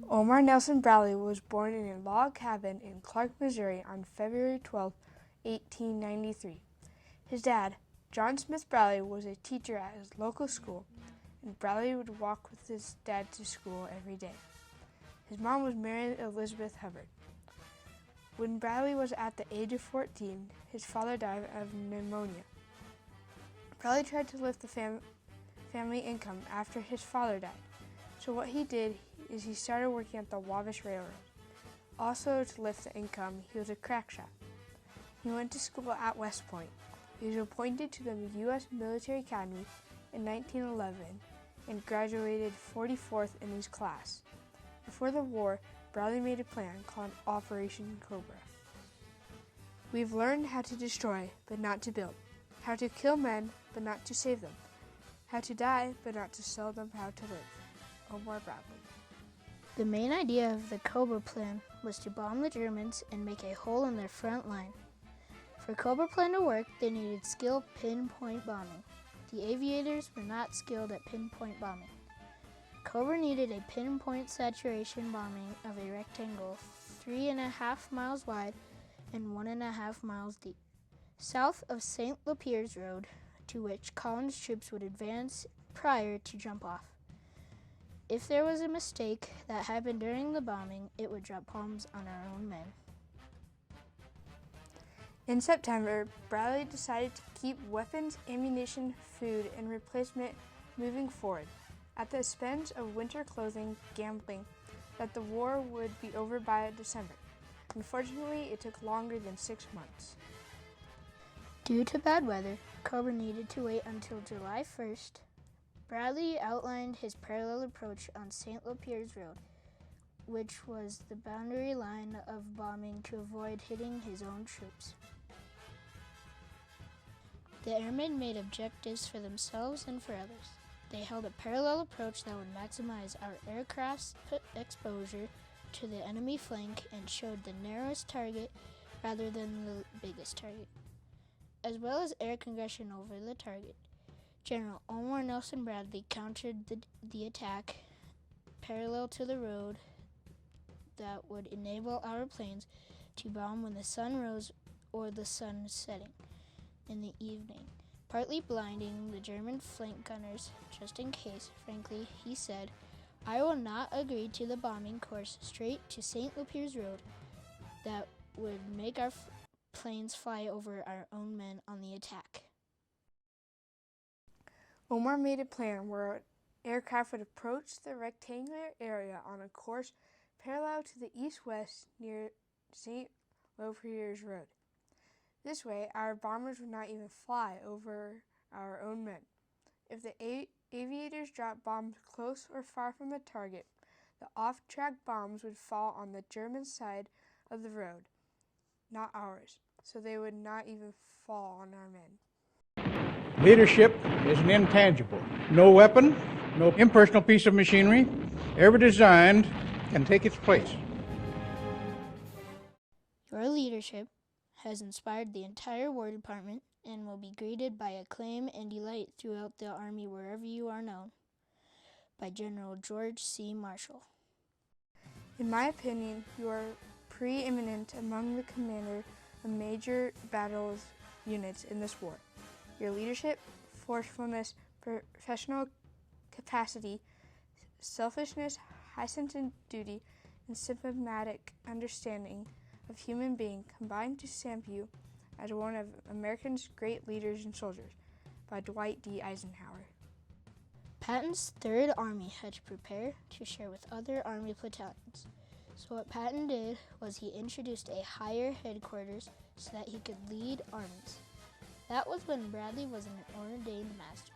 Omar Nelson Bradley was born in a log cabin in Clark, Missouri on February 12, 1893. His dad, John Smith Bradley, was a teacher at his local school, and Bradley would walk with his dad to school every day. His mom was Mary Elizabeth Hubbard. When Bradley was at the age of 14, his father died of pneumonia. Bradley tried to lift the family income after his father died. So what he did is he started working at the Wabash Railroad. Also, to lift the income, he was a crack shop. He went to school at West Point. He was appointed to the U.S. Military Academy in 1911 and graduated 44th in his class. Before the war, Bradley made a plan called Operation Cobra. We've learned how to destroy, but not to build. How to kill men, but not to save them. How to die, but not to tell them how to live. Omar Bradley. The main idea of the Cobra plan was to bomb the Germans and make a hole in their front line. For Cobra plan to work, they needed skilled pinpoint bombing. The aviators were not skilled at pinpoint bombing. Cobra needed a pinpoint saturation bombing of a rectangle 3.5 miles wide and 1.5 miles deep, south of St. Lepier's Road, to which Collins' troops would advance prior to jump off. If there was a mistake that happened during the bombing, it would drop bombs on our own men. In September, Bradley decided to keep weapons, ammunition, food, and replacement moving forward at the expense of winter clothing, gambling, that the war would be over by December. Unfortunately, it took longer than 6 months. Due to bad weather, Cobra needed to wait until July 1st. Bradley outlined his parallel approach on St. Lepier's Road, which was the boundary line of bombing to avoid hitting his own troops. The airmen made objectives for themselves and for others. They held a parallel approach that would maximize our aircraft's exposure to the enemy flank and showed the narrowest target rather than the biggest target, as well as air aggression over the target. General Omar Nelson Bradley countered the attack parallel to the road that would enable our planes to bomb when the sun rose or the sun setting in the evening, partly blinding the German flank gunners just in case. Frankly, he said, "I will not agree to the bombing course straight to St. Lepier's Road that would make our planes fly over our own men on the attack." Omar made a plan where aircraft would approach the rectangular area on a course parallel to the east-west near St. Lepier's Road. This way, our bombers would not even fly over our own men. If the aviators dropped bombs close or far from the target, the off-track bombs would fall on the German side of the road, not ours, so they would not even fall on our men. Leadership is an intangible. No weapon, no impersonal piece of machinery ever designed can take its place. Your leadership has inspired the entire War Department and will be greeted by acclaim and delight throughout the Army wherever you are known. By General George C. Marshall. In my opinion, you are preeminent among the commander of major battles units in this war. Your leadership, forcefulness, professional capacity, selfishness, high sense of duty, and sympathetic understanding of human being combined to stamp you as one of America's great leaders and soldiers. By Dwight D. Eisenhower. Patton's Third Army had to prepare to share with other Army platoons. So what Patton did was he introduced a higher headquarters so that he could lead armies. That was when Bradley was an ordained master.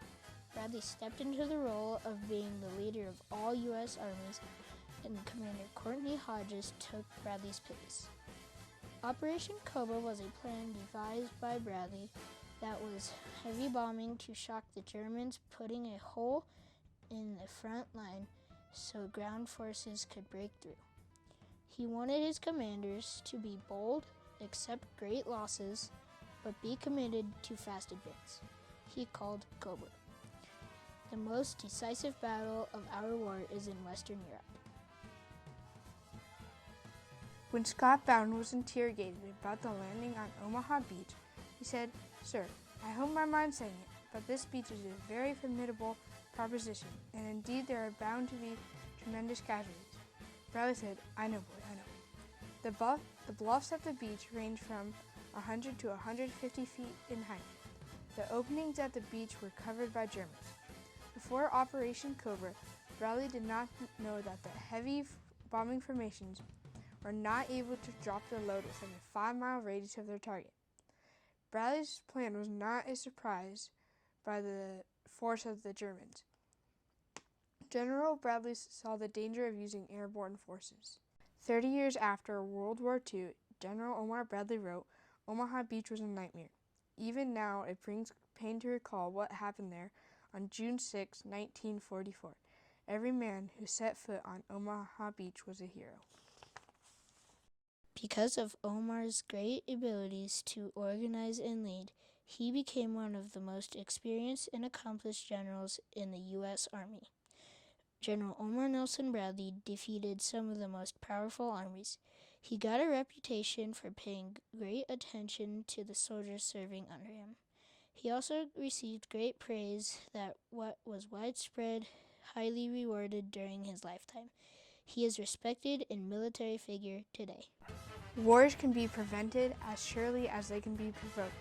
Bradley stepped into the role of being the leader of all U.S. armies, and Commander Courtney Hodges took Bradley's place. Operation Cobra was a plan devised by Bradley that was heavy bombing to shock the Germans, putting a hole in the front line so ground forces could break through. He wanted his commanders to be bold, accept great losses, but be committed to fast advance. He called Cobra. The most decisive battle of our war is in Western Europe. When Scott Bowden was interrogated about the landing on Omaha Beach, he said, "Sir, I hope my mind's saying it, but this beach is a very formidable proposition, and indeed there are bound to be tremendous casualties." Bradley said, "I know, boy, I know." The bluffs at the beach range from 100 to 150 feet in height. The openings at the beach were covered by Germans. Before Operation Cobra, Bradley did not know that the heavy bombing formations were not able to drop their load within a 5-mile radius of their target. Bradley's plan was not a surprise by the force of the Germans. General Bradley saw the danger of using airborne forces. 30 years after World War II, General Omar Bradley wrote, "Omaha Beach was a nightmare. Even now, it brings pain to recall what happened there on June 6, 1944. Every man who set foot on Omaha Beach was a hero." Because of Omar's great abilities to organize and lead, he became one of the most experienced and accomplished generals in the U.S. Army. General Omar Nelson Bradley defeated some of the most powerful armies. He got a reputation for paying great attention to the soldiers serving under him. He also received great praise that was widespread, highly rewarded during his lifetime. He is respected in military figure today. Wars can be prevented as surely as they can be provoked,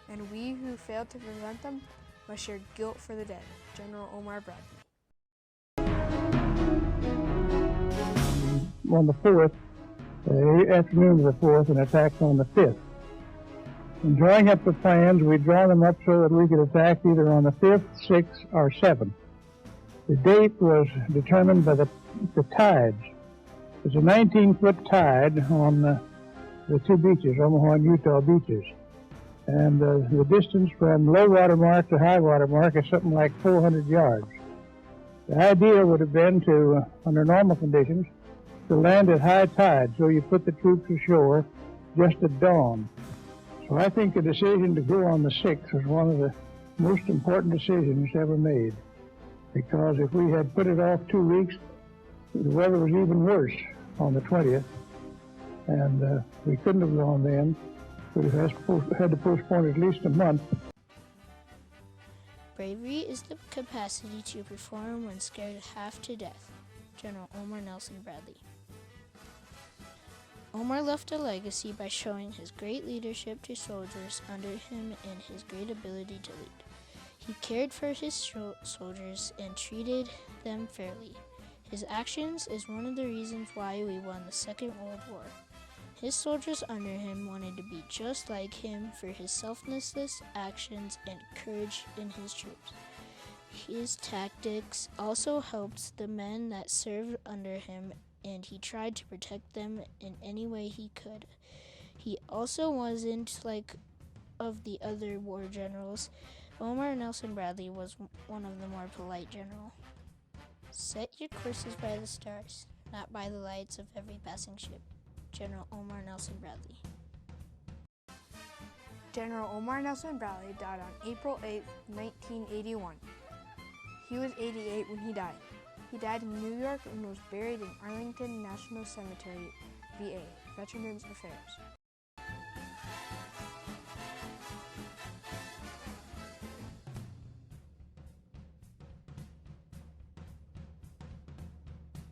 and we who fail to prevent them must share guilt for the dead. General Omar Bradley. On the 4th, the afternoon of the 4th, and attacked on the 5th. In drawing up the plans, we draw them up so that we could attack either on the 5th, 6th, or 7th. The date was determined by the tides. There's a 19-foot tide on the two beaches, Omaha and Utah beaches. And the distance from low water mark to high water mark is something like 400 yards. The idea would have been to, under normal conditions, to land at high tide, so you put the troops ashore just at dawn. So I think the decision to go on the 6th was one of the most important decisions ever made, because if we had put it off 2 weeks, the weather was even worse on the 20th, and we couldn't have gone then. We'd have had to postpone at least a month. Bravery is the capacity to perform when scared half to death. General Omar Nelson Bradley. Omar left a legacy by showing his great leadership to soldiers under him and his great ability to lead. He cared for his soldiers and treated them fairly. His actions is one of the reasons why we won the Second World War. His soldiers under him wanted to be just like him for his selfless actions and courage in his troops. His tactics also helped the men that served under him, and he tried to protect them in any way he could. He also wasn't like of the other war generals. Omar Nelson Bradley was one of the more polite generals. Set your courses by the stars, not by the lights of every passing ship. General Omar Nelson Bradley. General Omar Nelson Bradley died on April 8, 1981. He was 88 when he died. He died in New York and was buried in Arlington National Cemetery, VA, Veterans Affairs.